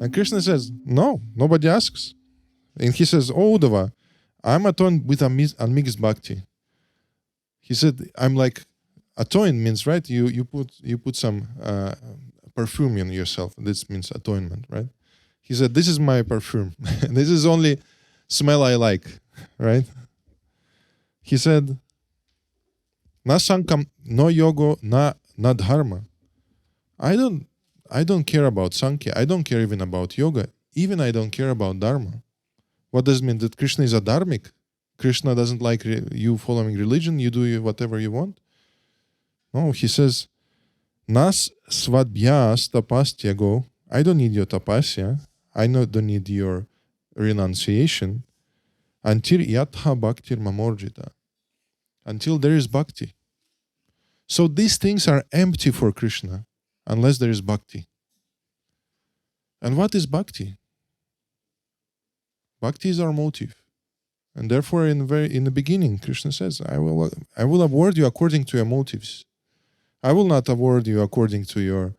And Krishna says, no, nobody asks. And he says, oh Uddhava, I'm atoned with unmixed bhakti. He said, I'm like, atone means, right? You put some perfume in yourself. This means atonement, right? He said, this is my perfume. This is only smell I like, right? He said, na sankam, no yoga, na dharma. I don't care about sankhya. I don't care even about yoga. Even I don't care about dharma. What does it mean? That Krishna is a dharmic? Krishna doesn't like you following religion. You do whatever you want. No, he says, nas svadhyas tapastyago. I don't need your tapasya. I don't need your renunciation. Until yatha bhaktir mamorjita. Until there is bhakti. So these things are empty for Krishna unless there is bhakti. And what is bhakti? Bhakti is our motive. And therefore in the beginning, Krishna says, I will award you according to your motives. I will not award you according to your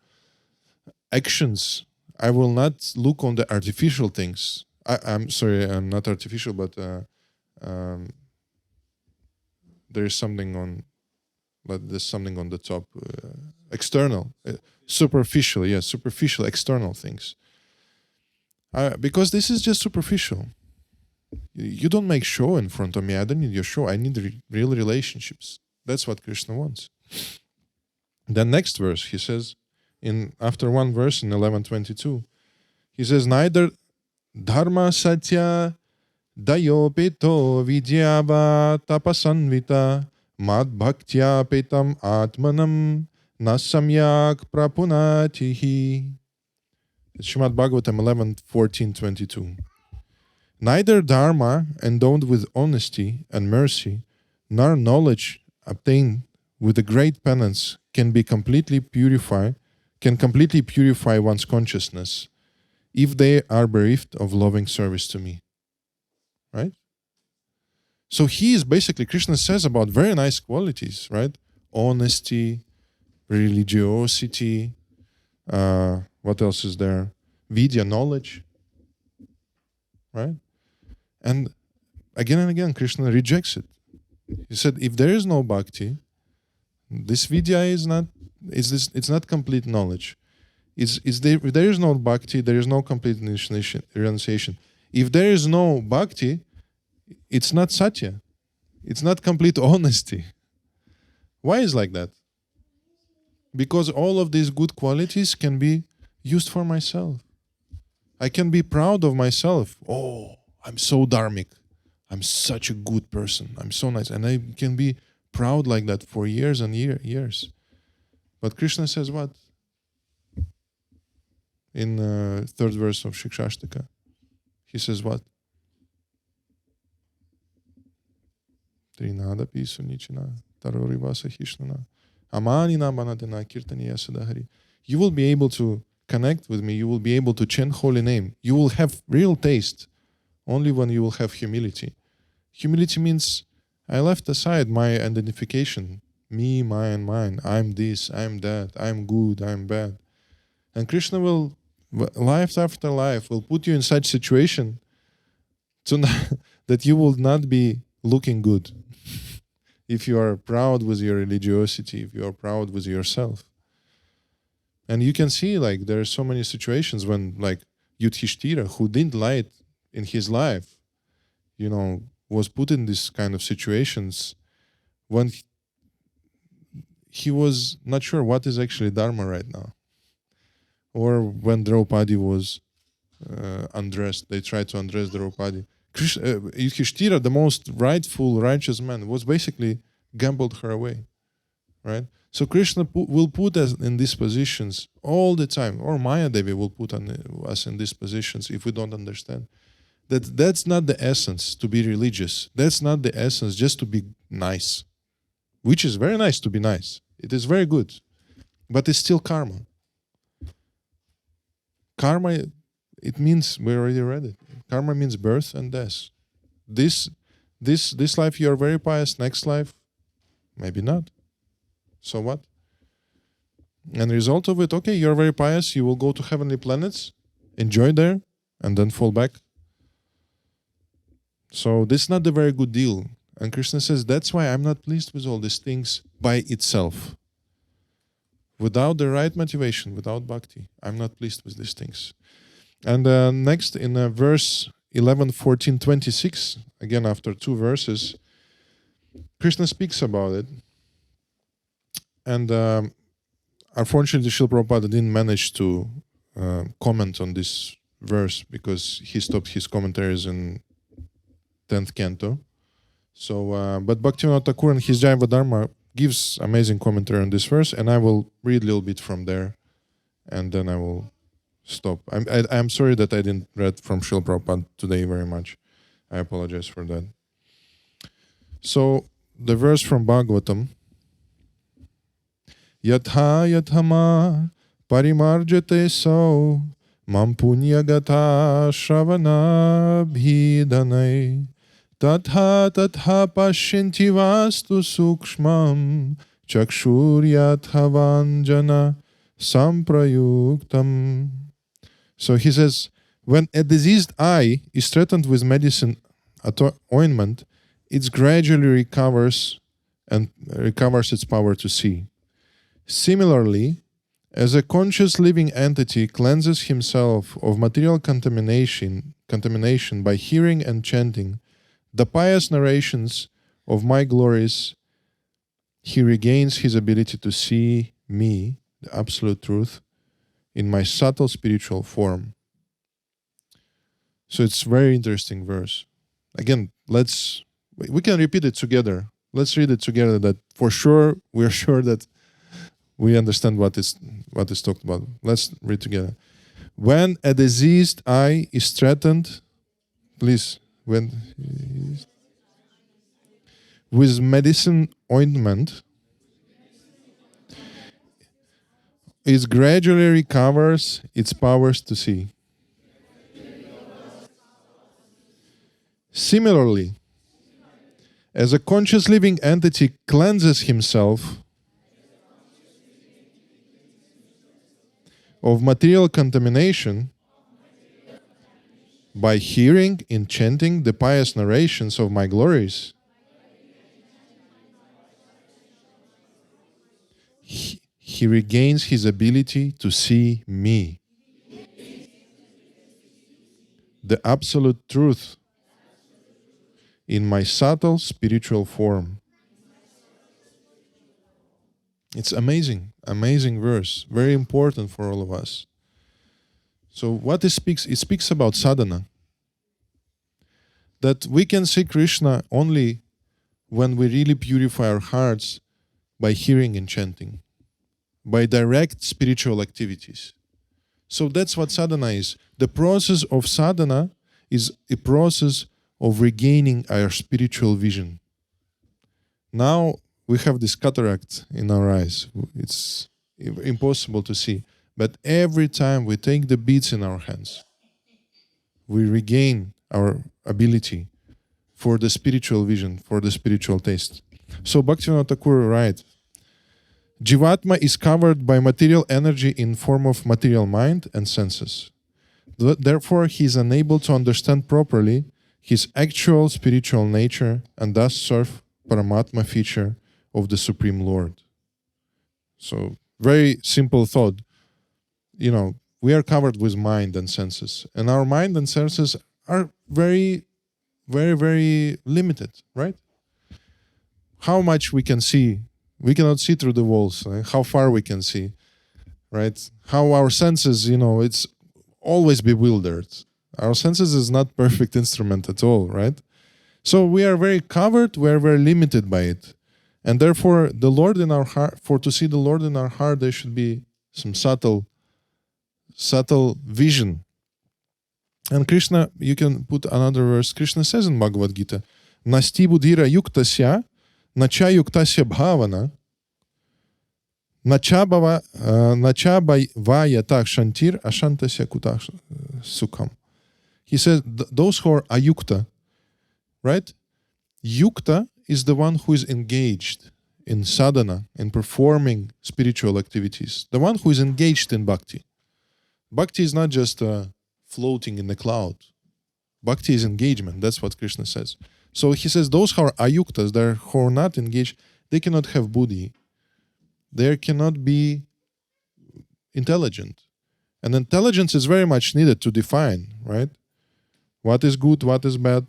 actions. I will not look on the artificial things. I'm sorry, I'm not artificial, but there's something on the top. External, superficial, yes, superficial, external things. Because this is just superficial. You don't make show in front of me. I don't need your show. I need real relationships. That's what Krishna wants. The next verse, he says, after one verse in 11:22, he says, neither dharma satya dayopito vidyava tapasanvita mad bhaktya petam atmanam nasamyak prapunatihi. Srimad Bhagavatam 11:14-22. Neither dharma endowed with honesty and mercy, nor knowledge obtained with a great penance can completely purify one's consciousness if they are bereft of loving service to me. Right? So Krishna says about very nice qualities, right? Honesty, religiosity, what else is there? Vidya, knowledge, right? And again, Krishna rejects it. He said, if there is no bhakti, this vidya it's not complete knowledge. If there is no bhakti, there is no complete renunciation. If there is no bhakti, it's not satya. It's not complete honesty. Why is like that? Because all of these good qualities can be used for myself. I can be proud of myself. Oh, I'm so dharmic. I'm such a good person. I'm so nice. And I can be proud like that for years and years. But Krishna says what? In third verse of Shikshashtaka. He says what? Trinadapi sunichina tarorivasa hishnana amanina banadana kirtaniya sadahari. You will be able to connect with me. You will be able to chant holy name. You will have real taste only when you will have humility. Humility means I left aside my identification. Me, mine, mine. I'm this, I'm that. I'm good, I'm bad. And Krishna will, life after life, will put you in such situation that you will not be looking good. If you are proud with your religiosity, if you are proud with yourself. And you can see there are so many situations when Yudhishthira, who didn't lie in his life, was put in this kind of situations when he was not sure what is actually dharma right now. Or when Draupadi was undressed, they tried to undress Draupadi. Yudhishthira, the most rightful, righteous man, was basically gambled her away, right? So Krishna will put us in these positions all the time, or Maya Devi will put us in these positions if we don't understand. That's not the essence to be religious. That's not the essence just to be nice, which is very nice to be nice. It is very good, but it's still karma. Karma, it means, we already read it. Karma means birth and death. This life you are very pious, next life Maybe not. So what? And the result of it, okay, you're very pious, you will go to heavenly planets, enjoy there, and then fall back. So this is not a very good deal. And Krishna says, that's why I'm not pleased with all these things by itself. Without the right motivation, without bhakti, I'm not pleased with these things. And next in verse 11, 14, 26, again after 2 verses, Krishna speaks about it. And unfortunately, Srila Prabhupada didn't manage to comment on this verse because he stopped his commentaries in 10th canto. So, but Bhaktivinoda Thakur and his Jaiva Dharma gives amazing commentary on this verse, and I will read a little bit from there, and then I will stop. I'm sorry that I didn't read from Srila Prabhupada today very much. I apologize for that. So, the verse from Bhagavatam, Yatha yathama parimarjate so mam punyagata shravana bhidanai tatha tatha pashyanti vastu sukshmam chakshuryathavañjana samprayuktam. So he says, when a diseased eye is threatened with medicine ointment, it gradually recovers its power to see. Similarly, as a conscious living entity cleanses himself of material contamination by hearing and chanting the pious narrations of my glories, he regains his ability to see me, the absolute truth, in my subtle spiritual form. So it's a very interesting verse. Again, we can repeat it together. Let's read it together, that for sure, we're sure that we understand what is talked about. Let's read together. When a diseased eye is threatened, please, with medicine ointment, it gradually recovers its powers to see. Similarly, as a conscious living entity cleanses himself of material contamination by hearing and chanting the pious narrations of my glories, he regains his ability to see me, the absolute truth, in my subtle spiritual form. It's amazing verse, very important for all of us. So what it speaks? It speaks about sadhana. That we can see Krishna only when we really purify our hearts by hearing and chanting, by direct spiritual activities. So that's what sadhana is. The process of sadhana is a process of regaining our spiritual vision. Now we have this cataract in our eyes. It's impossible to see. But every time we take the beads in our hands, we regain our ability for the spiritual vision, for the spiritual taste. So Bhaktivinoda Thakur writes, Jivatma is covered by material energy in form of material mind and senses. Therefore, he is unable to understand properly his actual spiritual nature and thus serve Paramatma feature of the Supreme Lord. So, very simple thought. We are covered with mind and senses. And our mind and senses are very, very, very limited, right? How much we can see. We cannot see through the walls. Right? How far we can see, right? How our senses, it's always bewildered. Our senses is not perfect instrument at all, right? So we are very covered, we are very limited by it. And therefore, the Lord in our heart, to see the Lord in our heart, there should be some subtle vision. And Krishna, you can put another verse. Krishna says in Bhagavad Gita, Nasti budhira yuktasya, nacha yuktasya bhavana, nacha vaya tak shantir, ashantasya kutak sukham. He says, those who are ayukta, right? Yukta is the one who is engaged in sadhana, in performing spiritual activities, the one who is engaged in bhakti. Bhakti is not just floating in the cloud. Bhakti is engagement. That's what Krishna says. So he says those who are ayuktas, who are not engaged, they cannot have buddhi. They cannot be intelligent. And intelligence is very much needed to define, right? What is good, what is bad.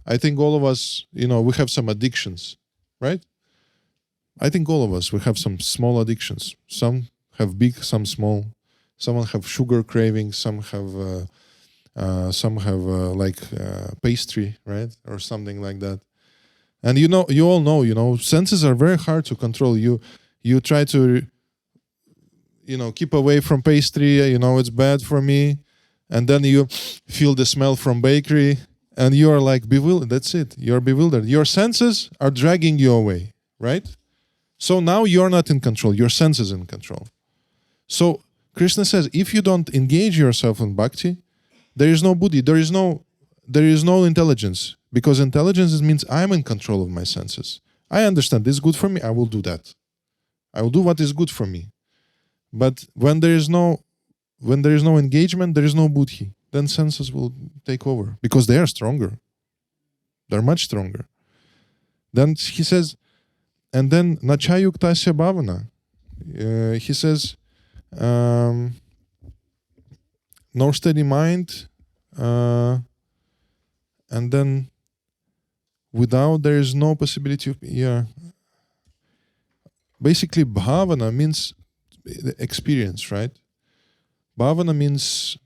I think all of us, we have some addictions, right? I think all of us, we have some small addictions. Some have big, some small. Some have sugar cravings, some have pastry, right? Or something like that. And you all know, senses are very hard to control. You try to, keep away from pastry, it's bad for me. And then you feel the smell from bakery and you are like bewildered. That's it. You're bewildered. Your senses are dragging you away, right? So now you're not in control. Your senses in control. So Krishna says, if you don't engage yourself in bhakti, there is no buddhi. There is no intelligence. Because intelligence means I'm in control of my senses. I understand this is good for me. I will do that. I will do what is good for me. But when there is no engagement, there is no buddhi. Then senses will take over because they are stronger. They're much stronger. Then he says, and then nachayuktasya bhavana. He says, no steady mind, and then without there is no possibility of basically bhavana means experience, right? Bhavana means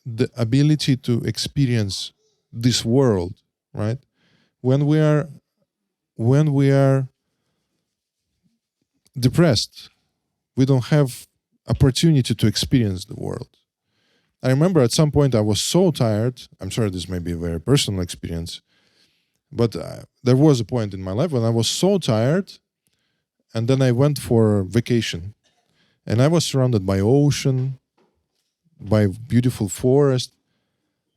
the ability to experience this world, right? When we are depressed, we don't have opportunity to experience the world. I remember at some point I was so tired. I'm sorry, this may be a very personal experience, but there was a point in my life when I was so tired, and then I went for vacation, and I was surrounded by ocean, by beautiful forest,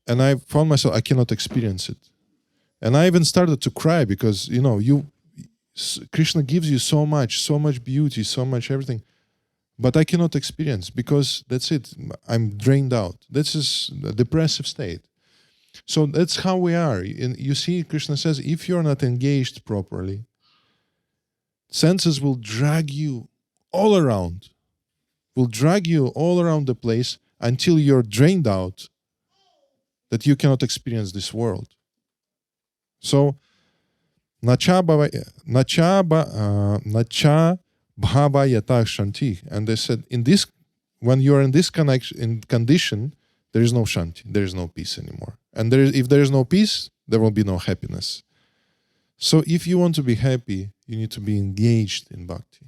and I found myself I cannot experience it, and I even started to cry because Krishna gives you so much beauty, so much everything. But I cannot experience because that's it. I'm drained out. This is a depressive state. So that's how we are. And you see, Krishna says, if you're not engaged properly, senses will drag you all around. Will drag you all around the place until you're drained out, that you cannot experience this world. So, nacha bhava yata shanti. And they said, when you are in this condition, there is no shanti, there is no peace anymore. And if there is no peace, there will be no happiness. So if you want to be happy, you need to be engaged in bhakti.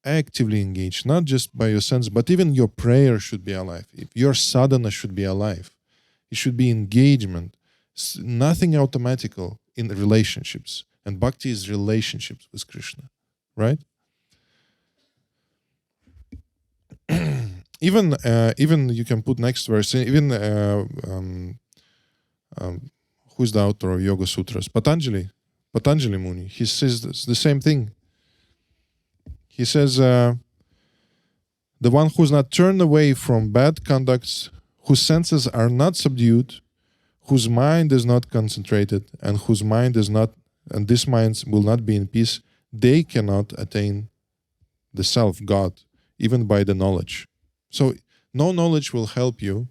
Actively engaged, not just by your sense, but even your prayer should be alive. Your sadhana should be alive. It should be engagement. Nothing automatical in relationships. And bhakti is relationships with Krishna, right? Even you can put next verse. Even who's the author of Yoga Sutras? Patanjali Muni. He says the same thing. He says, the one who's not turned away from bad conducts, whose senses are not subdued, whose mind is not concentrated, and whose mind is not, and this mind will not be in peace, they cannot attain the self, God, even by the knowledge. So no knowledge will help you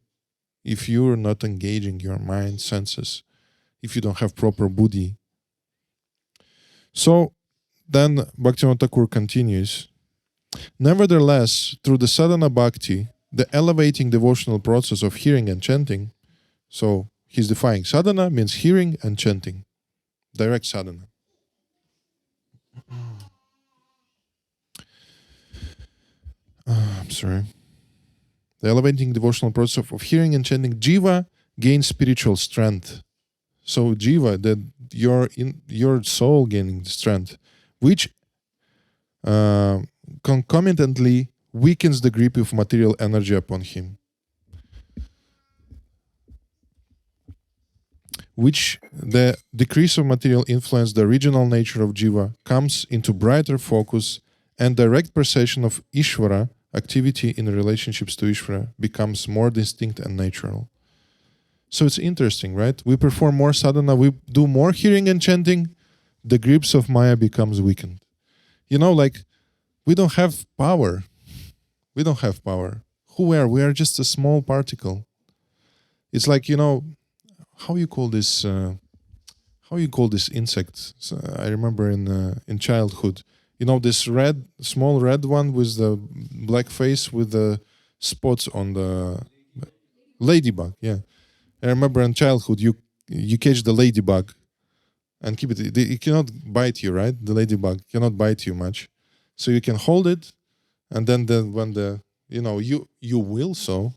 if you're not engaging your mind, senses, if you don't have proper buddhi. So then Bhaktivinoda Thakur continues, nevertheless, through the sadhana bhakti, the elevating devotional process of hearing and chanting, so he's defining sadhana means hearing and chanting, direct sadhana. I'm sorry. The elevating devotional process of hearing and chanting, jiva gains spiritual strength. So jiva, your soul gaining strength, which concomitantly weakens the grip of material energy upon him. which the decrease of material influence, the original nature of jiva, comes into brighter focus, and direct perception of Ishvara, activity in relationships to Ishvara, becomes more distinct and natural. So it's interesting, right? We perform more sadhana, we do more hearing and chanting, the grips of Maya becomes weakened. You know, like, we don't have power. We don't have power. Who we are? We are just a small particle. It's like, you know, how you call this? How you call this insect? So I remember in childhood, you know, this small red one with the black face with the spots on the ladybug. Yeah, I remember in childhood, you catch the ladybug and keep it. It cannot bite you, right? The ladybug cannot bite you much, so you can hold it, and then when you will so,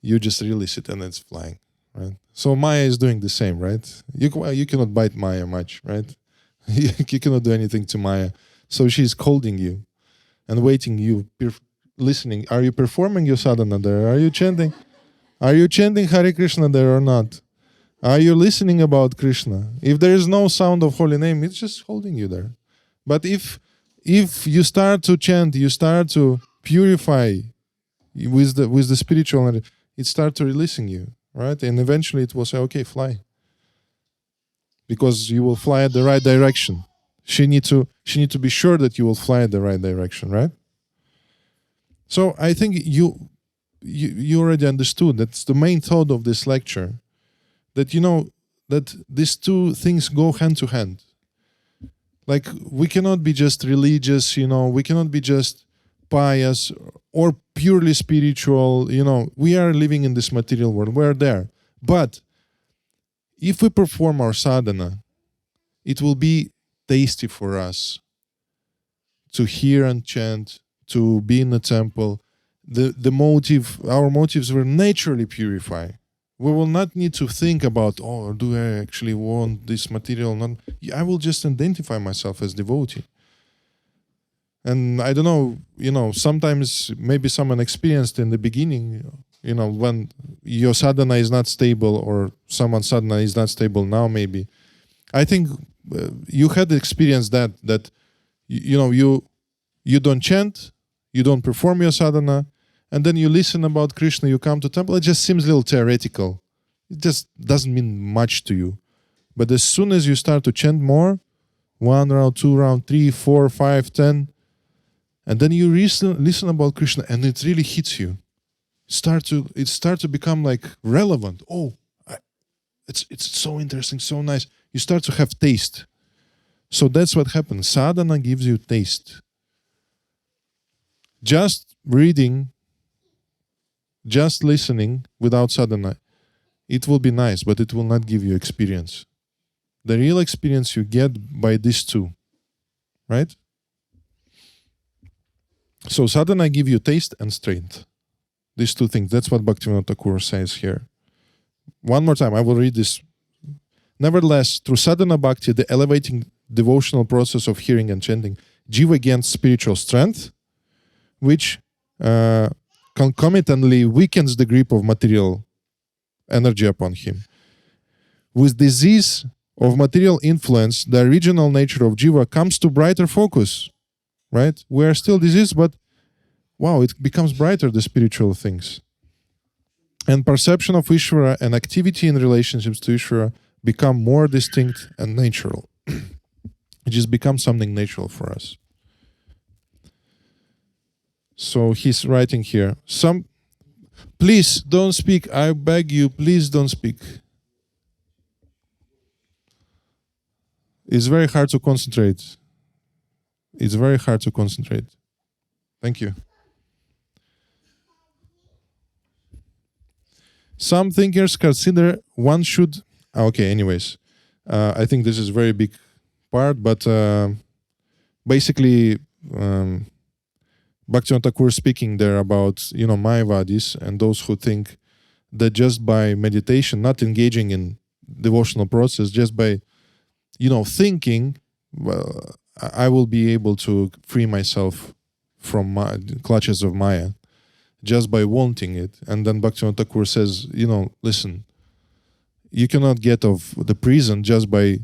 you just release it and it's flying, right? So Maya is doing the same, right? You cannot bite Maya much, right? You cannot do anything to Maya, so she's holding you and waiting. You listening. Are you performing your sadhana there? Are you chanting? Are you chanting Hare Krishna there or not? Are you listening about Krishna? If there is no sound of holy name, it's just holding you there. But if you start to chant, you start to purify with the spiritual, it starts to releasing you, right? And eventually it will say, okay, fly. Because you will fly at the right direction. She need to be sure that you will fly at the right direction, right? So I think you already understood that's the main thought of this lecture, that you know that these two things go hand to hand. Like, we cannot be just religious, you know, we cannot be just pious or purely spiritual, you know, we are living in this material world, we're there. But if we perform our sadhana, it will be tasty for us to hear and chant, to be in the temple. Our motives will naturally purify. We will not need to think about, oh, do I actually want this material? Not. I will just identify myself as devotee. And I don't know, you know, sometimes maybe someone experienced in the beginning, you know, when your sadhana is not stable or someone's sadhana is not stable now, maybe. I think you had experienced that you know, you don't chant, you don't perform your sadhana, and then you listen about Krishna, you come to temple, it just seems a little theoretical. It just doesn't mean much to you. But as soon as you start to chant more, 1 round, 2 round, 3, 4, 5, 10, and then you listen about Krishna and it really hits you. It starts to become like relevant. Oh, it's so interesting, so nice. You start to have taste. So that's what happens. Sadhana gives you taste. Just reading, just listening without sadhana, it will be nice, but it will not give you experience. The real experience you get by these two, right? So sadhana give you taste and strength. These two things. That's what Bhaktivinoda Thakur says here. One more time, I will read this. Nevertheless, through sadhana bhakti, the elevating devotional process of hearing and chanting, jiva gains spiritual strength, which concomitantly weakens the grip of material energy upon him. With disease of material influence, the original nature of jiva comes to brighter focus, right? We are still diseased, but wow, it becomes brighter, the spiritual things. And perception of Ishvara and activity in relationships to Ishvara become more distinct and natural. It just becomes something natural for us. So he's writing here, please don't speak, I beg you, please don't speak. It's very hard to concentrate. It's very hard to concentrate. Thank you. Some thinkers consider one should... Okay, anyways. I think this is a very big part, but basically Bhaktivinoda Thakur speaking there about, you know, Mayavadis and those who think that just by meditation, not engaging in devotional process, just by, you know, thinking, well, I will be able to free myself from my clutches of Maya just by wanting it. And then Bhaktivinoda Thakur says, you know, listen, you cannot get of the prison just by,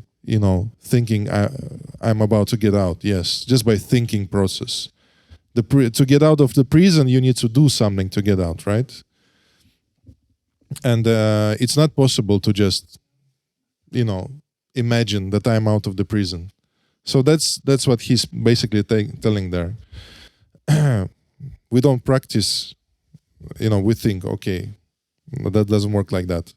thinking I'm about to get out. Yes, just by thinking process. To get out of the prison, you need to do something to get out, right? And it's not possible to just, imagine that I'm out of the prison. So that's what he's basically telling there. We don't practice, we think, okay, but that doesn't work like that.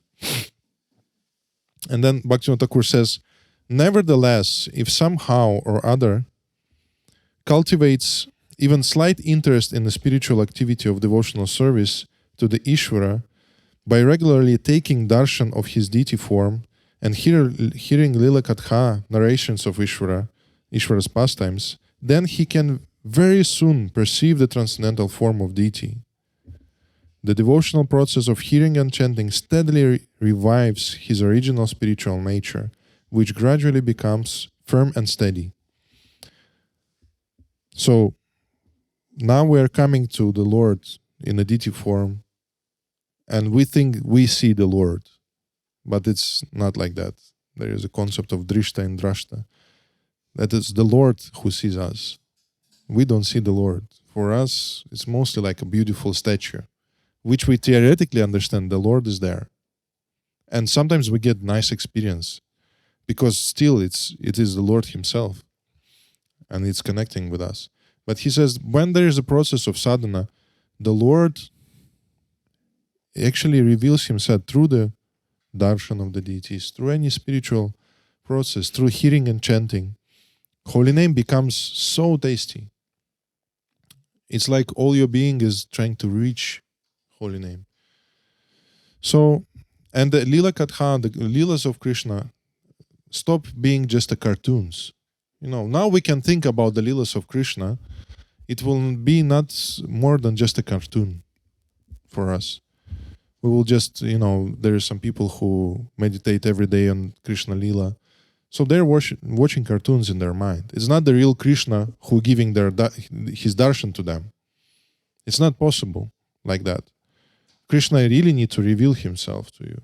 And then Bhaktivinoda Thakur says, nevertheless, if somehow or other cultivates even slight interest in the spiritual activity of devotional service to the Ishvara by regularly taking darshan of his deity form and hearing Lila Katha narrations of Ishvara's pastimes, then he can very soon perceive the transcendental form of deity. The devotional process of hearing and chanting steadily revives his original spiritual nature, which gradually becomes firm and steady. So, now we are coming to the Lord in a deity form, and we think we see the Lord, but it's not like that. There is a concept of drishta and drashta. That is the Lord who sees us. We don't see the Lord. For us, it's mostly like a beautiful statue, which we theoretically understand the Lord is there. And sometimes we get nice experience, because still it is the Lord himself, and it's connecting with us. But he says, when there is a process of sadhana, the Lord actually reveals himself through the darshan of the deities, through any spiritual process, through hearing and chanting. Holy name becomes so tasty. It's like all your being is trying to reach holy name. So, and the Lila Katha, the Leelas of Krishna, stop being just the cartoons. Now we can think about the Leelas of Krishna. It will be not more than just a cartoon for us. We will just, there are some people who meditate every day on Krishna Leela. So they're watching cartoons in their mind. It's not the real Krishna who giving his darshan to them. It's not possible like that. Krishna really needs to reveal himself to you.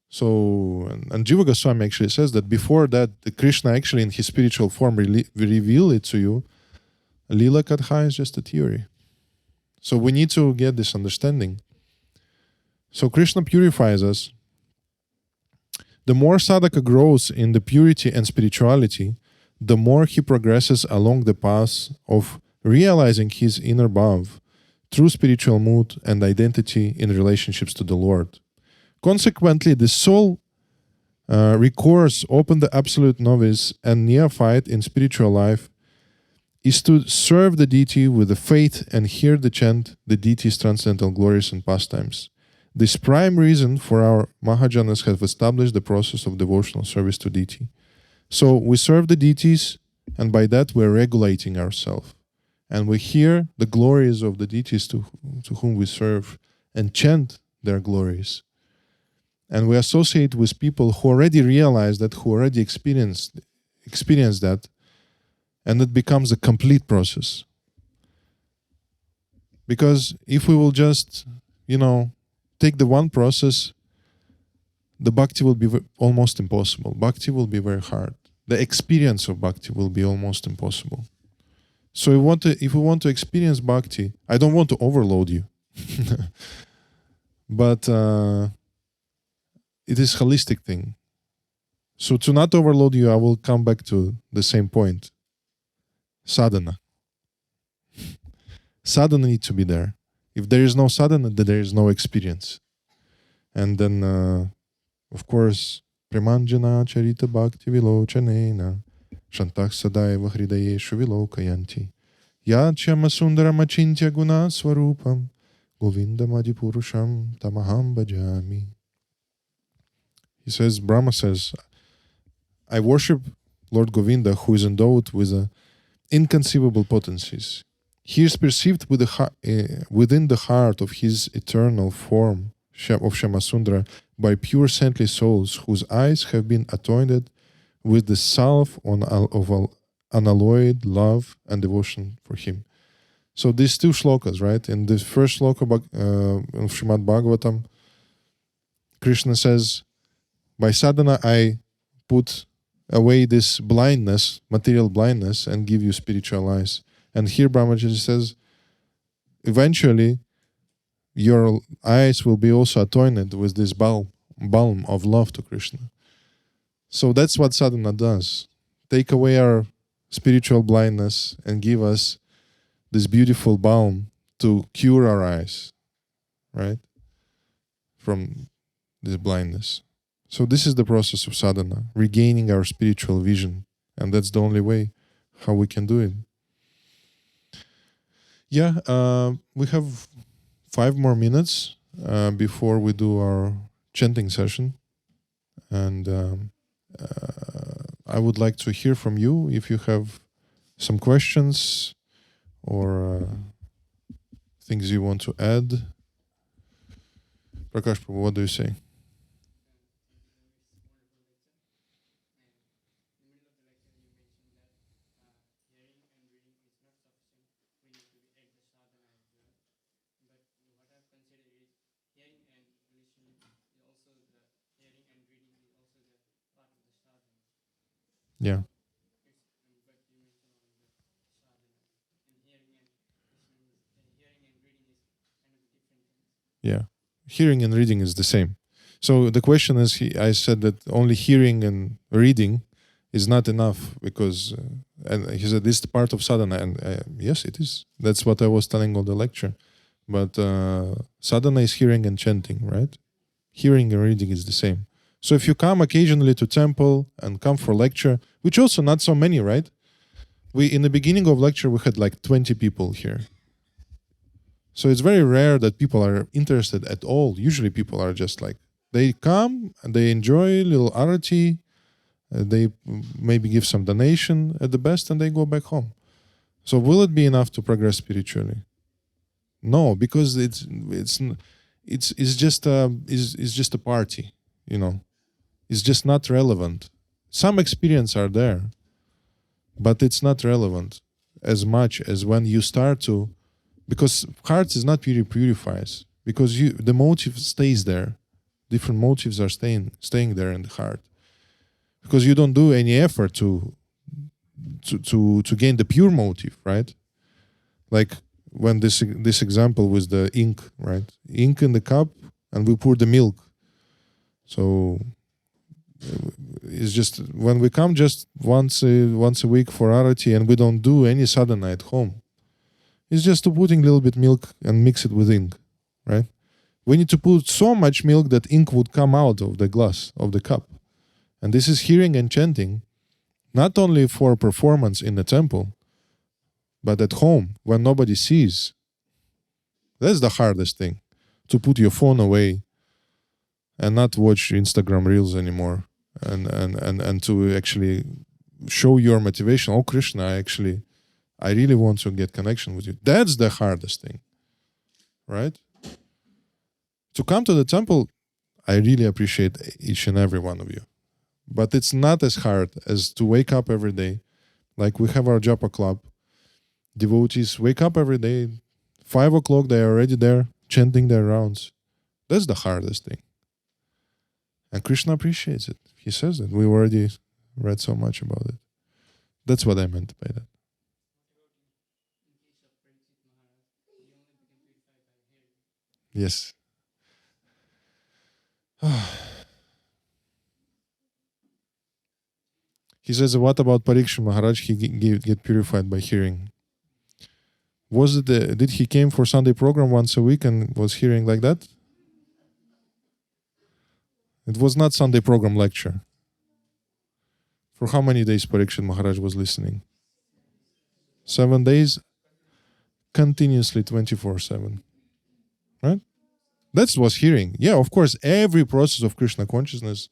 So, and Jiva Goswami actually says that before that, the Krishna actually in his spiritual form reveal it to you. Lila Katha is just a theory. So we need to get this understanding. So Krishna purifies us. The more sadhaka grows in the purity and spirituality, the more he progresses along the path of realizing his inner bhav, true spiritual mood and identity in relationships to the Lord. Consequently, the soul recourse upon the absolute novice and neophyte in spiritual life is to serve the deity with the faith and hear the chant the deity's transcendental glories and pastimes. This prime reason for our Mahajanas have established the process of devotional service to deity. So we serve the deities, and by that we're regulating ourselves. And we hear the glories of the deities to whom we serve and chant their glories. And we associate with people who already realize that, who already experience that, and it becomes a complete process. Because if we will just, take the one process, the bhakti will be almost impossible. Bhakti will be very hard. The experience of bhakti will be almost impossible. So if we want to experience bhakti, I don't want to overload you. But it is a holistic thing. So to not overload you, I will come back to the same point. Sadhana. Sadhana needs to be there. If there is no sadhana, then there is no experience. And then, of course, Premanjana charita bhakti vilochanena shantach sadaiva hridayeshu vilokayanti yachama sundaram achintya guna svarupam govindam adipurusham tamaham bhajami. He says, Brahma says, I worship Lord Govinda, who is endowed with inconceivable potencies. He is perceived within the heart of his eternal form of Shamasundara by pure saintly souls whose eyes have been anointed with the salve of unalloyed love and devotion for him. So these two shlokas, right? In the first shloka of Srimad Bhagavatam, Krishna says, By sadhana, I put away this blindness, material blindness, and give you spiritual eyes. And here Brahmaji says, eventually, your eyes will be also anointed with this balm of love to Krishna. So that's what sadhana does. Take away our spiritual blindness and give us this beautiful balm to cure our eyes, right? From this blindness. So this is the process of sadhana, regaining our spiritual vision. And that's the only way how we can do it. Yeah, we have 5 more minutes before we do our chanting session. And I would like to hear from you if you have some questions or things you want to add. Prakash Prabhu, what do you say? Yeah. Yeah. Hearing and reading is the same. So the question is, I said that only hearing and reading is not enough because, and he said this is part of sadhana, and yes, it is. That's what I was telling on the lecture. But sadhana is hearing and chanting, right? Hearing and reading is the same. So if you come occasionally to temple and come for lecture, which also not so many, right? We in the beginning of lecture we had like 20 people here. So it's very rare that people are interested at all. Usually people are just like, they come and they enjoy a little arati, they maybe give some donation at the best and they go back home. So will it be enough to progress spiritually? No, because it's just a party, you know. It's just not relevant. Some experience are there, but it's not relevant as much as when you start to, because heart is not purifies, because the motive stays there. Different motives are staying there in the heart, because you don't do any effort to gain the pure motive, right? Like when this example with the ink, right? Ink in the cup, and we pour the milk. So it's just when we come just once a week for arati and we don't do any sadhana at home, it's just to putting a little bit milk and mix it with ink, right? We need to put so much milk that ink would come out of the glass, of the cup. And this is hearing and chanting, not only for performance in the temple, but at home when nobody sees. That's the hardest thing, to put your phone away and not watch Instagram reels anymore, and to actually show your motivation. Oh, Krishna, I really want to get connection with you. That's the hardest thing, right? To come to the temple, I really appreciate each and every one of you. But it's not as hard as to wake up every day. Like we have our japa club. Devotees wake up every day. 5 o'clock, they are already there, chanting their rounds. That's the hardest thing. And Krishna appreciates it. He says that. We already read so much about it. That's what I meant by that. Yes. He says, what about Parikshit Maharaj? He get purified by hearing. Was it did he came for Sunday program once a week and was hearing like that? It was not Sunday program lecture. For how many days Parikshit Maharaj was listening? 7 days, continuously 24/7. Right? That was hearing. Yeah, of course, every process of Krishna consciousness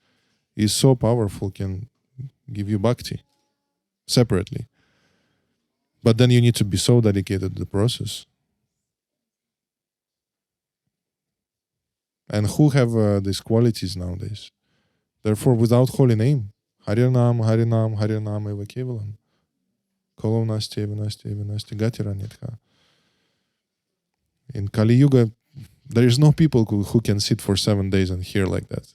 is so powerful, can give you bhakti separately. But then you need to be so dedicated to the process. And who have these qualities nowadays? Therefore, without holy name, Harinam, Harinam, Harinam eva kevalam. Kolo nasti nasti gatiranyatha. In Kali Yuga, there is no people who can sit for 7 days and hear like that.